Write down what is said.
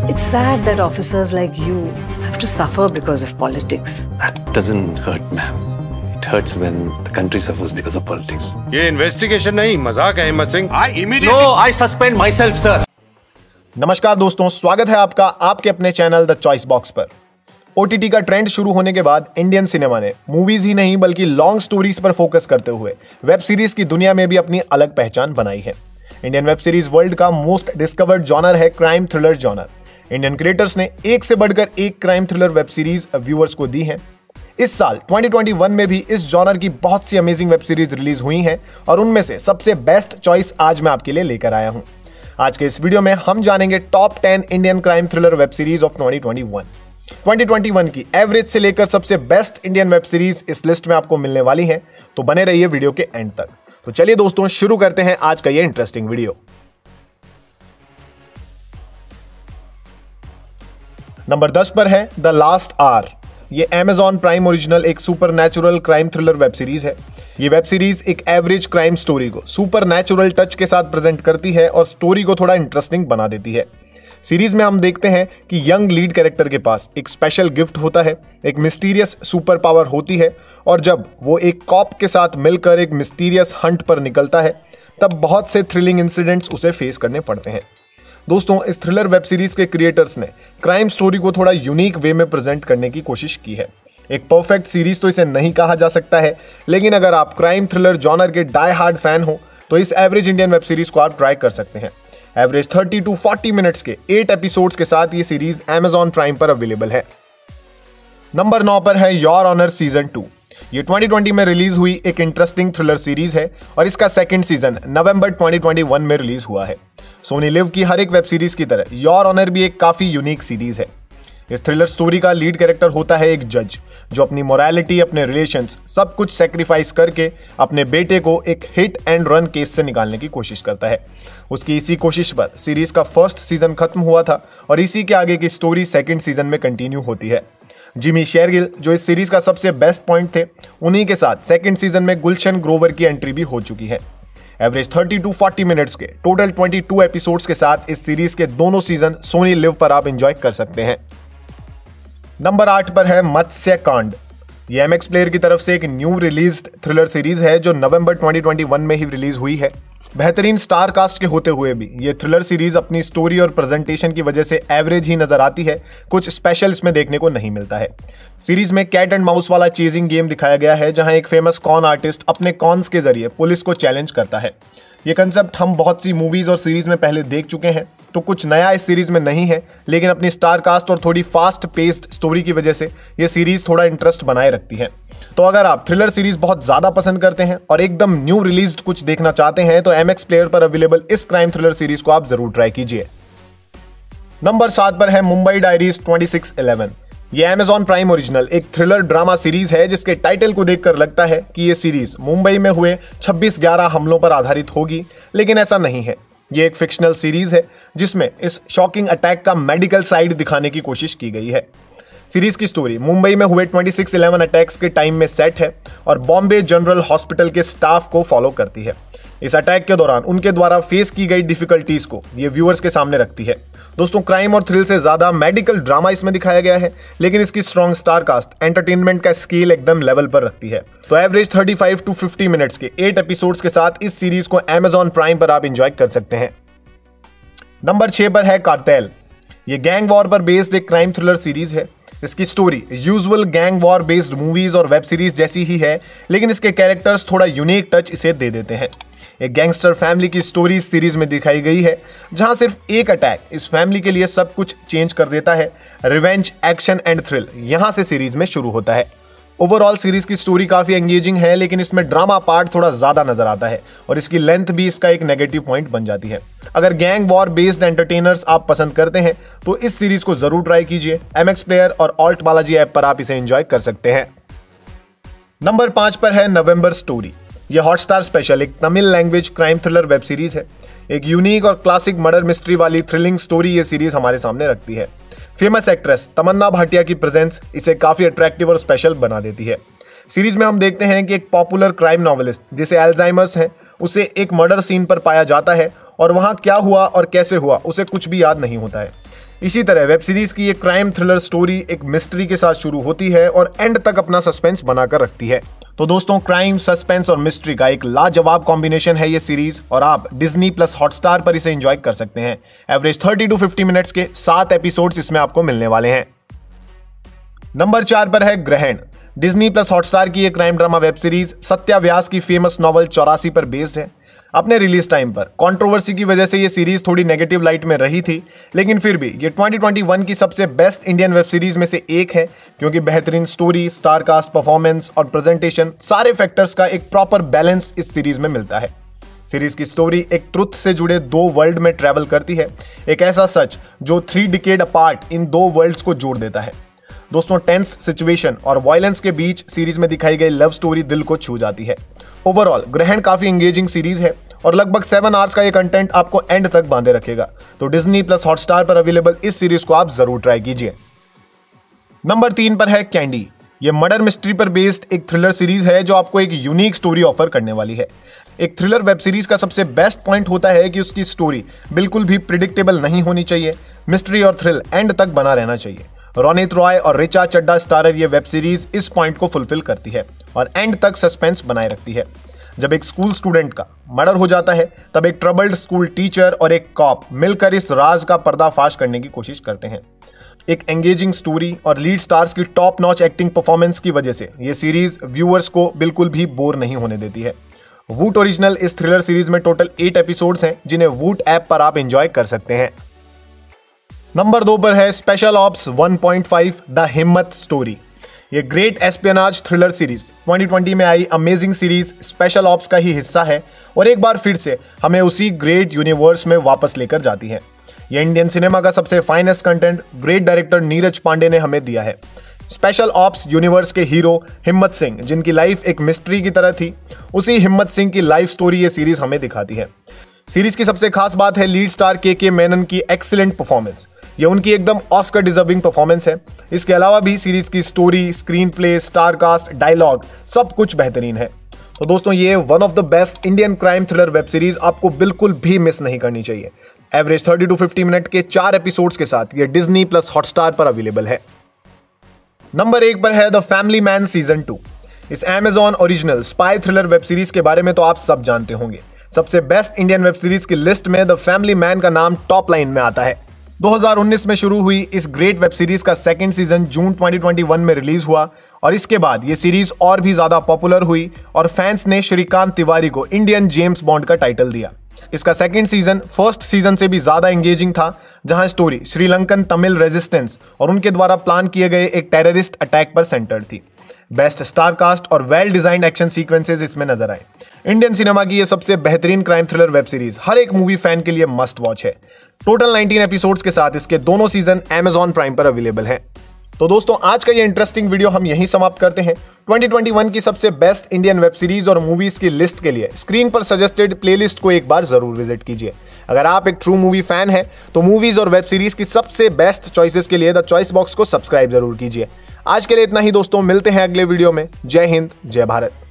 It's sad that officers like you have to suffer because of politics. That doesn't hurt, ma'am. It hurts when the country suffers because of politics. ये investigation नहीं, मजाक है हिम्मत Singh. No, I suspend myself, sir. नमस्कार दोस्तों, स्वागत है आपका आपके अपने चैनल द चॉइस बॉक्स पर। ओटीटी का ट्रेंड शुरू होने के बाद इंडियन सिनेमा ने मूवीज ही नहीं बल्कि लॉन्ग स्टोरीज पर फोकस करते हुए वेब सीरीज की दुनिया में भी अपनी अलग पहचान बनाई है। इंडियन वेब सीरीज वर्ल्ड का मोस्ट डिस्कवर्ड जॉनर है crime thriller genre. Indian creators ने एक से बढ़कर एक crime thriller web series viewers को दी है। इस साल 2021 में भी इस जॉनर की बहुत सी अमेजिंग वेब सीरीज रिलीज हुई हैं और उनमें से सबसे बेस्ट चॉइस आज मैं आपके लिए लेकर आया हूं। आज के इस वीडियो में हम जानेंगे top 10 Indian crime thriller web series of 2021 की एवरेज से लेकर सबसे बेस्ट इंडियन वेब सीरीज इस लिस्ट में आपको मिलने वाली हैं, तो बने रहिए वीडियो के एंड तक। तो चलिए दोस्तों, शुरू करते हैं आज का ये इंटरेस्टिंग वीडियो। नंबर 10 पर है द लास्ट आवर। ये Amazon प्राइम ओरिजिनल एक supernatural crime thriller web series है। ये वेब सीरीज एक एवरेज क्राइम स्टोरी को सुपरनैचुरल टच के साथ प्रेजेंट करती है और स्टोरी को थोड़ा इंटरेस्टिंग बना देती है। सीरीज में हम देखते हैं कि यंग लीड कैरेक्टर के पास एक स्पेशल गिफ्ट होता है, एक मिस्टीरियस सुपर पावर होती है और जब वो एक कॉप के साथ मिलकर एक मिस्टीरियस हंट पर निकलता है तब बहुत से थ्रिलिंग इंसिडेंट्स उसे फेस करने पड़ते हैं। दोस्तों, इस थ्रिलर वेब सीरीज के क्रिएटर्स ने क्राइम स्टोरी को थोड़ा यूनिक वे में प्रेजेंट करने की कोशिश की है। एक परफेक्ट सीरीज तो इसे नहीं कहा जा सकता है, लेकिन अगर आप क्राइम थ्रिलर जॉनर के डाई हार्ड फैन हो तो इस एवरेज इंडियन वेब सीरीज को आप ट्राई कर सकते हैं। एवरेज 30 to 40 मिनट्स के 8 एपिसोड्स के साथ ये सीरीज Amazon प्राइम पर अवेलेबल है। नंबर 9 पर है योर ऑनर सीजन 2। ये 2020 में रिलीज हुई एक इंटरेस्टिंग थ्रिलर सीरीज है और इसका सेकंड सीजन नवंबर 2021 में रिलीज हुआ है। सोनी लिव की हर एक वेब सीरीज की तरह योर ऑनर भी एक काफी यूनिक सीरीज है। इस थ्रिलर स्टोरी का लीड कैरेक्टर होता है एक जज जो अपनी मोरालिटी, अपने रिलेशंस सब कुछ सेक्रीफाइस करके अपने बेटे को एक हिट एंड रन केस से निकालने की कोशिश करता है। उसकी इसी कोशिश पर सीरीज का फर्स्ट सीजन खत्म हुआ था और इसी के आगे की स्टोरी सेकंड सीजन में कंटिन्यू होती है। जिमी शेरगिल जो इस सीरीज का सबसे बेस्ट पॉइंट थे, उन्हीं के साथ सेकंड सीजन में गुलशन ग्रोवर की एंट्री भी हो चुकी है। एवरेज 30 to 40 मिनट्स के टोटल 22 एपिसोड्स के साथ इस सीरीज के दोनों सीजन सोनी लिव पर आप एंजॉय कर सकते हैं। नंबर 8 पर है मत्स्य कांड। ये MX प्लेयर की तरफ से एक न्यू रिलीज्ड थ्रिलर सीरीज है जो नवंबर 2021 में ही रिलीज हुई है। बेहतरीन स्टार कास्ट के होते हुए भी ये थ्रिलर सीरीज अपनी स्टोरी और प्रेजेंटेशन की वजह से एवरेज ही नजर आती है, कुछ स्पेशल इसमें देखने को नहीं मिलता है। सीरीज में कैट एंड माउस वाला चेजिंग गेम दिखाया गया है जहां एक फेमस कॉन आर्टिस्ट अपने कॉन्स के जरिए पुलिस को चैलेंज करता है। ये कंसेप्ट हम बहुत सी मूवीज और सीरीज में पहले देख चुके हैं, तो कुछ नया इस सीरीज में नहीं है, लेकिन अपनी स्टार कास्ट और थोड़ी फास्ट पेस्ड स्टोरी की वजह से ये सीरीज थोड़ा इंटरेस्ट बनाए रखती है। तो अगर आप थ्रिलर सीरीज बहुत ज्यादा पसंद करते हैं और एकदम न्यू रिलीज्ड कुछ देखना चाहते हैं तो MX प्लेयर पर अवेलेबल इस क्राइम थ्रिलर सीरीज को आप जरूर ट्राई कीजिए। नंबर 7 पर है मुंबई डायरीज 2611। ये Amazon प्राइम ओरिजिनल एक थ्रिलर ड्रामा सीरीज है जिसके टाइटल को देखकर लगता है कि ये सीरीज मुंबई में हुए 26/11 हमलों पर आधारित होगी, लेकिन ऐसा नहीं है। ये एक फिक्शनल सीरीज है जिसमें इस शॉकिंग अटैक का मेडिकल साइड दिखाने की कोशिश की गई है। सीरीज की स्टोरी मुंबई में हुए 26/11 अटैक्स के टाइम में सेट है और बॉम्बे जनरल हॉस्पिटल के स्टाफ को फॉलो करती है। इस अटैक के दौरान उनके द्वारा फेस की गई डिफिकल्टीज को ये व्यूअर्स के सामने रखती है। दोस्तों, क्राइम और थ्रिल से ज्यादा मेडिकल ड्रामा इसमें दिखाया गया है, लेकिन इसकी स्ट्रॉन्ग स्टार कास्ट एंटरटेनमेंट का स्केल एकदम लेवल पर रखती है। तो एवरेज 35 to 50 मिनट्स के 8 एपिसोड्स के साथ इस सीरीज को Amazon प्राइम पर आप एंजॉय कर सकते हैं। नंबर 6 पर है कार्टेल। ये गैंग वॉर पर बेस्ड एक क्राइम थ्रिलर सीरीज है। इसकी story usual gang war based movies और वेब सीरीज जैसी ही है, लेकिन इसके कैरेक्टर्स थोड़ा यूनिक टच इसे दे देते हैं। एक गैंगस्टर फैमिली की स्टोरी इस सीरीज में दिखाई गई है जहां सिर्फ एक अटैक इस फैमिली के लिए सब कुछ चेंज कर देता है। रिवेंज, एक्शन एंड थ्रिल यहां से सीरीज में शुरू होता है। ओवरऑल सीरीज की स्टोरी काफी एंगेजिंग है, लेकिन इसमें ड्रामा पार्ट थोड़ा ज्यादा नजर आता है और इसकी लेंथ भी इसका एक नेगेटिव पॉइंट बन जाती है। अगर गैंग वॉर बेस्ड एंटरटेनर्स आप पसंद करते हैं तो इस सीरीज को जरूर ट्राई कीजिए। MX प्लेयर और ऑल्ट बालाजी ऐप पर आप इसे एंजॉय कर सकते हैं। नंबर 5 पर है नवंबर स्टोरी। यह हॉटस्टार स्पेशल एक Tamil language crime thriller web series है। एक यूनिक और क्लासिक मर्डर मिस्ट्री वाली थ्रिलिंग स्टोरी ये सीरीज हमारे सामने रखती है। फेमस एक्ट्रेस तमन्ना भाटिया की प्रेजेंस इसे काफी अट्रैक्टिव और स्पेशल बना देती है। सीरीज में हम देखते हैं कि एक पॉपुलर क्राइम नॉवेलिस्ट जिसे अल्जाइमर्स है, उसे एक मर्डर सीन पर पाया जाता है और वहां क्या हुआ और कैसे हुआ उसे कुछ भी याद नहीं होता है। इसी तरह वेब सीरीज की ये क्राइम थ्रिलर स्टोरी एक मिस्ट्री के साथ शुरू होती है और एंड तक अपना सस्पेंस बनाकर रखती है। तो दोस्तों, क्राइम, सस्पेंस और मिस्ट्री का एक लाजवाब कॉम्बिनेशन है ये सीरीज और आप डिज्नी प्लस हॉटस्टार पर इसे एंजॉय कर सकते हैं। एवरेज 30 to 50 मिनट्स के 7 एपिसोड्स इसमें आपको मिलने वाले हैं। नंबर 4 पर है ग्रहण। डिज्नी प्लस हॉटस्टार की ये crime drama web series Satya Vyas की फेमस नॉवल 84 पर बेस्ड है। अपने रिलीज टाइम पर कंट्रोवर्सी की वजह से ये सीरीज थोड़ी नेगेटिव लाइट में रही थी, लेकिन फिर भी ये 2021 की सबसे बेस्ट इंडियन वेब सीरीज में से एक है, क्योंकि बेहतरीन स्टोरी, स्टार कास्ट, परफॉर्मेंस और प्रेजेंटेशन, सारे फैक्टर्स का एक प्रॉपर बैलेंस इस सीरीज में मिलता है। सीरीज की स्टोरी एक ट्रुथ से जुड़े 2 वर्ल्ड में ट्रैवल करती है, एक ऐसा सच जो 3 डिकेड अपार्ट इन 2 वर्ल्ड्स को जोड़ देता है। दोस्तों, टेंस सिचुएशन और वायलेंस के बीच सीरीज में दिखाई गई लव स्टोरी दिल को छू जाती है। ओवरऑल ग्रहण काफी एंगेजिंग सीरीज है और लगभग 7 आवर्स का ये कंटेंट आपको एंड तक बांधे रखेगा। तो डिज्नी प्लस हॉटस्टार पर अवेलेबल इस सीरीज को आप जरूर ट्राई कीजिए। नंबर 3 पर है कैंडी। ये मर्डर मिस्ट्री पर बेस्ड एक थ्रिलर सीरीज है जो आपको एक यूनिक स्टोरी ऑफर करने वाली है। एक थ्रिलर वेब सीरीज का सबसे बेस्ट पॉइंट होता है कि उसकी स्टोरी बिल्कुल भी प्रिडिक्टेबल नहीं होनी चाहिए। मिस्ट्री और थ्रिल एंड तक बना रहना चाहिए। रोनित रॉय और रिचा चड्डा स्टारर ये वेब सीरीज इस पॉइंट को फुलफिल करती है और एंड तक सस्पेंस बनाए रखती है। जब एक स्कूल स्टूडेंट का मर्डर हो जाता है, तब एक ट्रबल्ड स्कूल टीचर और एक कॉप मिलकर इस राज का पर्दाफाश करने की कोशिश करते हैं। एक एंगेजिंग स्टोरी और लीड स्टार्स की टॉप नॉच एक्टिंग परफॉर्मेंस की वजह से ये सीरीज व्यूअर्स को बिल्कुल भी बोर नहीं होने देती है। वूट ओरिजिनल इस थ्रिलर सीरीज में टोटल 8 एपिसोड्स हैं, जिन्हें वूट ऐप पर आप एंजॉय कर सकते हैं। नंबर 2 पर है स्पेशल ऑप्स 1.5 द हिम्मत स्टोरी। ये ग्रेट एस्पियनाज थ्रिलर सीरीज 2020 में आई अमेजिंग सीरीज स्पेशल ऑप्स का ही हिस्सा है और एक बार फिर से हमें उसी ग्रेट यूनिवर्स में वापस लेकर जाती है। ये इंडियन सिनेमा का सबसे finest content great director Neeraj Pandey ने हमें दिया है। स्पेशल ऑप्स यूनिवर्स के हीरो हिम्मत सिंह, जिनकी लाइफ एक मिस्ट्री की तरह थी, उसी हिम्मत सिंह की लाइफ स्टोरी ये सीरीज हमें दिखाती है। सीरीज की सबसे खास बात है लीड स्टार के मेनन की एक्सीलेंट परफॉर्मेंस। ये उनकी एकदम ऑस्कर डिजर्विंग परफॉर्मेंस है। इसके अलावा भी सीरीज की story, screen play, star cast, dialogue सब कुछ बेहतरीन है। तो दोस्तों, ये one of the best Indian crime thriller web series आपको बिल्कुल भी मिस नहीं करनी चाहिए। एवरेज 30 to 50 मिनट के 4 एपिसोड्स के साथ ये डिज्नी प्लस हॉटस्टार पर अवेलेबल है। नंबर 1 पर है द फैमिली मैन सीजन 2। इस Amazon original spy thriller web series के बारे में तो आप सब जानते होंगे। सबसे बेस्ट इंडियन वेब सीरीज की लिस्ट में द फैमिली मैन का नाम टॉप लाइन में आता है। 2019 में शुरू हुई इस ग्रेट वेब सीरीज का 2nd सीजन जून 2021 में रिलीज हुआ और इसके बाद ये सीरीज और भी ज्यादा पॉपुलर हुई और फैंस ने श्रीकांत तिवारी को इंडियन जेम्स बॉन्ड का टाइटल दिया। इसका 2nd सीजन 1st सीजन से भी ज्यादा एंगेजिंग था, जहां स्टोरी श्रीलंकन तमिल रेजिस्टेंस और उनके द्वारा प्लान किए गए एक टेररिस्ट अटैक पर सेंटर्ड थी। बेस्ट स्टार कास्ट और वेल डिजाइंड एक्शन सीक्वेंसेस इसमें नजर आए। इंडियन सिनेमा की ये सबसे बेहतरीन क्राइम थ्रिलर वेब सीरीज हर एक मूवी फैन के लिए मस्ट वॉच है। टोटल 19 एपिसोड्स के साथ इसके दोनों सीजन Amazon प्राइम पर अवेलेबल हैं। तो दोस्तों, आज का ये इंटरेस्टिंग वीडियो हम यहीं समाप्त करते हैं। 2021 की सबसे बेस्ट इंडियन वेब सीरीज और मूवीज की लिस्ट के लिए स्क्रीन पर सजेस्टेड प्लेलिस्ट को एक बार जरूर विजिट कीजिए। अगर आप एक ट्रू मूवी फैन हैं तो मूवीज और वेब सीरीज की सबसे बेस्ट चॉइसेस के लिए द चॉइस बॉक्स को सब्सक्राइब जरूर कीजिए। आज के लिए इतना ही दोस्तों, मिलते हैं अगले वीडियो में। जय हिंद, जय भारत।